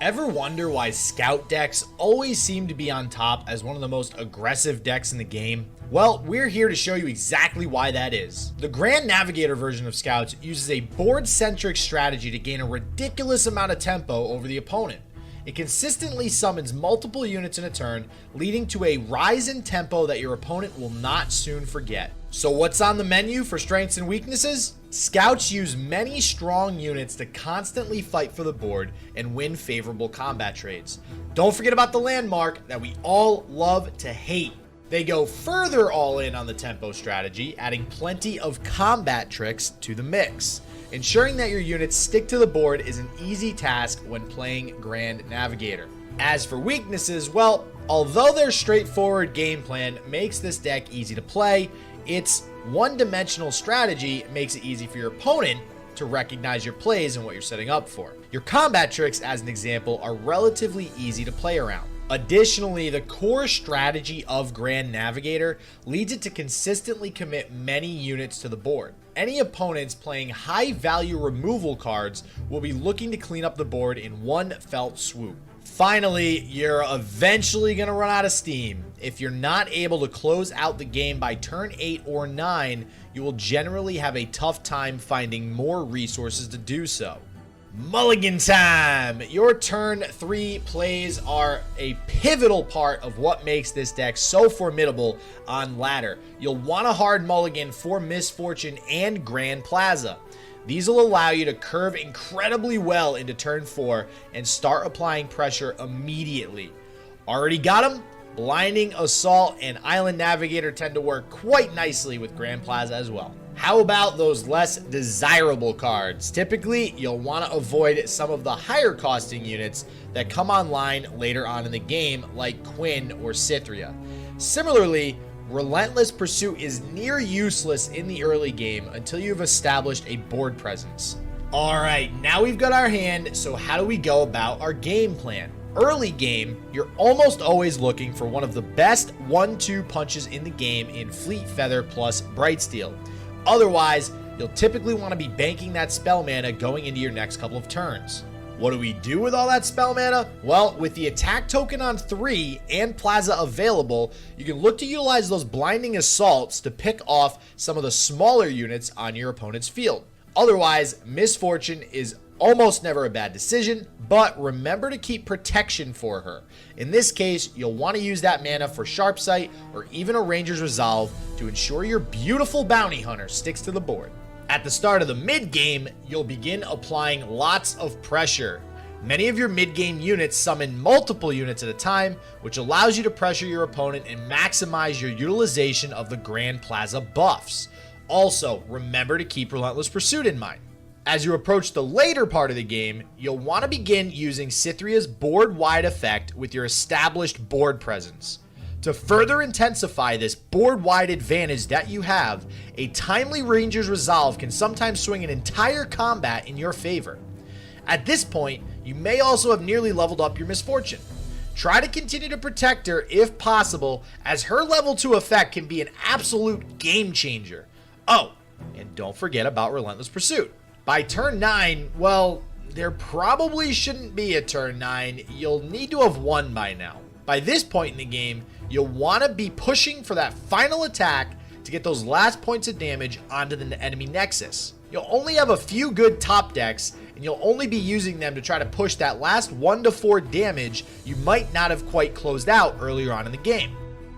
Ever wonder why scout decks always seem to be on top as one of the most aggressive decks in the game? Well, we're here to show you exactly why that is. The Grand Navigator version of Scouts uses a board-centric strategy to gain a ridiculous amount of tempo over the opponent. It consistently summons multiple units in a turn, leading to a rise in tempo that your opponent will not soon forget. So what's on the menu for strengths and weaknesses? Scouts use many strong units to constantly fight for the board and win favorable combat trades. Don't forget about the landmark that we all love to hate. They go further all in on the tempo strategy, adding plenty of combat tricks to the mix. Ensuring that your units stick to the board is an easy task when playing Grand Navigator. As for weaknesses, well, although their straightforward game plan makes this deck easy to play, its one-dimensional strategy makes it easy for your opponent to recognize your plays and what you're setting up for. Your combat tricks, as an example, are relatively easy to play around. Additionally, the core strategy of Grand Navigator leads it to consistently commit many units to the board. Any opponents playing high-value removal cards will be looking to clean up the board in one fell swoop. Finally, you're eventually going to run out of steam. If you're not able to close out the game by turn 8 or 9, you will generally have a tough time finding more resources to do so. Mulligan time! Your turn 3 plays are a pivotal part of what makes this deck so formidable on ladder. You'll want a hard mulligan for Misfortune and Grand Plaza. These will allow you to curve incredibly well into turn 4 and start applying pressure immediately. Already got them? Blinding Assault and Island Navigator tend to work quite nicely with Grand Plaza as well. How about those less desirable cards? Typically, you'll want to avoid some of the higher costing units that come online later on in the game, like Quinn or Cythria. Similarly, Relentless Pursuit is near useless in the early game until you've established a board presence. Alright, now we've got our hand, so how do we go about our game plan? Early game, you're almost always looking for one of the best 1-2 punches in the game in Fleet Feather plus Brightsteel. Otherwise, you'll typically want to be banking that spell mana going into your next couple of turns. What do we do with all that spell mana? Well, with the attack token on 3 and Plaza available, you can look to utilize those blinding assaults to pick off some of the smaller units on your opponent's field. Otherwise, Misfortune is almost never a bad decision, but remember to keep protection for her. In this case, you'll want to use that mana for Sharp Sight or even a Ranger's Resolve to ensure your beautiful Bounty Hunter sticks to the board. At the start of the mid-game, you'll begin applying lots of pressure. Many of your mid-game units summon multiple units at a time, which allows you to pressure your opponent and maximize your utilization of the Grand Plaza buffs. Also, remember to keep Relentless Pursuit in mind. As you approach the later part of the game, you'll want to begin using Cythria's board-wide effect with your established board presence. To further intensify this board-wide advantage that you have, a timely Ranger's Resolve can sometimes swing an entire combat in your favor. At this point, you may also have nearly leveled up your Misfortune. Try to continue to protect her if possible, as her level 2 effect can be an absolute game changer. Oh, and don't forget about Relentless Pursuit. By turn 9, well, there probably shouldn't be a turn 9. You'll need to have won by now. By this point in the game, you'll want to be pushing for that final attack to get those last points of damage onto the enemy nexus. You'll only have a few good top decks, and you'll only be using them to try to push that last 1 to 4 damage you might not have quite closed out earlier on in the game.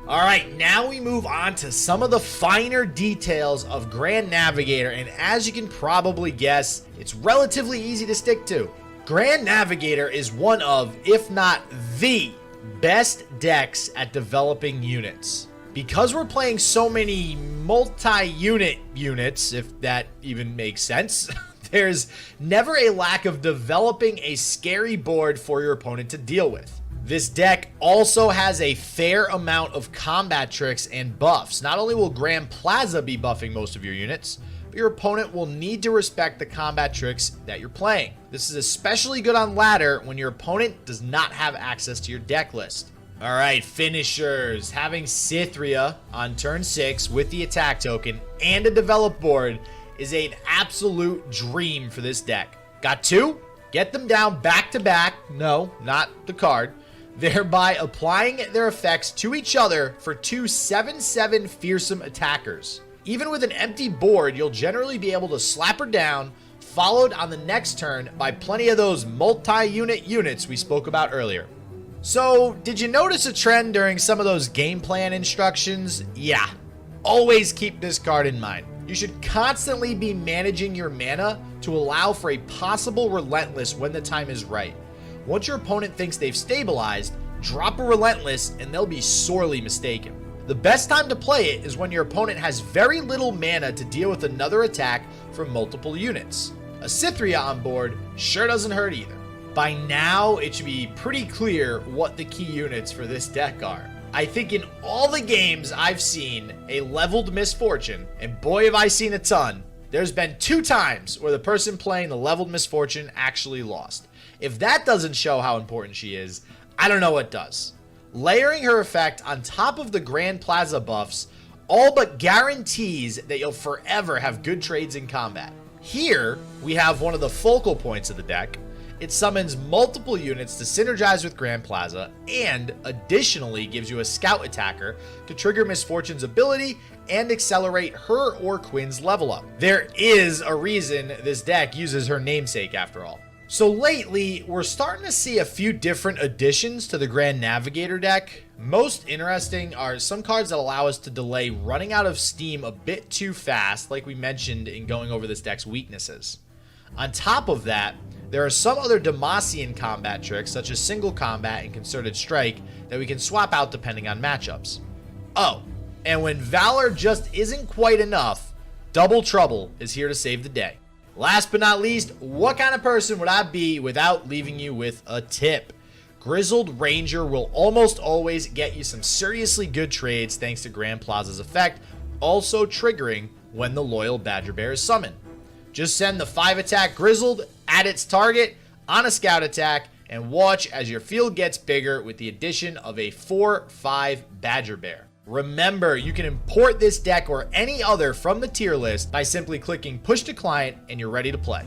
Alright, now we move on to some of the finer details of Grand Navigator, and as you can probably guess, it's relatively easy to stick to. Grand Navigator is one of, if not the, best decks at developing units. Because we're playing so many multi-unit units, if that even makes sense, there's never a lack of developing a scary board for your opponent to deal with. This deck also has a fair amount of combat tricks and buffs. Not only will Grand Plaza be buffing most of your units, but your opponent will need to respect the combat tricks that you're playing. This is especially good on ladder when your opponent does not have access to your deck list. Alright, finishers. Having Cythria on turn 6 with the attack token and a developed board is an absolute dream for this deck. Got 2? Get them down back to back, no, not the card, thereby applying their effects to each other for two 7/7 fearsome attackers. Even with an empty board, you'll generally be able to slap her down, followed on the next turn by plenty of those multi-unit units we spoke about earlier. So, did you notice a trend during some of those game plan instructions? Yeah, always keep this card in mind. You should constantly be managing your mana to allow for a possible Relentless when the time is right. Once your opponent thinks they've stabilized, drop a Relentless and they'll be sorely mistaken. The best time to play it is when your opponent has very little mana to deal with another attack from multiple units. A Cythria on board sure doesn't hurt either. By now, it should be pretty clear what the key units for this deck are. I think in all the games I've seen a leveled Misfortune, and boy have I seen a ton, there's been 2 times where the person playing the leveled Misfortune actually lost. If that doesn't show how important she is, I don't know what does. Layering her effect on top of the Grand Plaza buffs all but guarantees that you'll forever have good trades in combat. Here, we have one of the focal points of the deck. It summons multiple units to synergize with Grand Plaza and additionally gives you a scout attacker to trigger Misfortune's ability and accelerate her or Quinn's level up. There is a reason this deck uses her namesake after all. So lately, we're starting to see a few different additions to the Grand Navigator deck. Most interesting are some cards that allow us to delay running out of steam a bit too fast, like we mentioned in going over this deck's weaknesses. On top of that, there are some other Demacian combat tricks, such as single combat and concerted strike, that we can swap out depending on matchups. Oh, and when Valor just isn't quite enough, Double Trouble is here to save the day. Last but not least, what kind of person would I be without leaving you with a tip? Grizzled Ranger will almost always get you some seriously good trades thanks to Grand Plaza's effect, also triggering when the loyal Badger Bear is summoned. Just send the 5-attack Grizzled at its target on a scout attack and watch as your field gets bigger with the addition of a 4/5 Badger Bear. Remember, you can import this deck or any other from the tier list by simply clicking push to client and you're ready to play.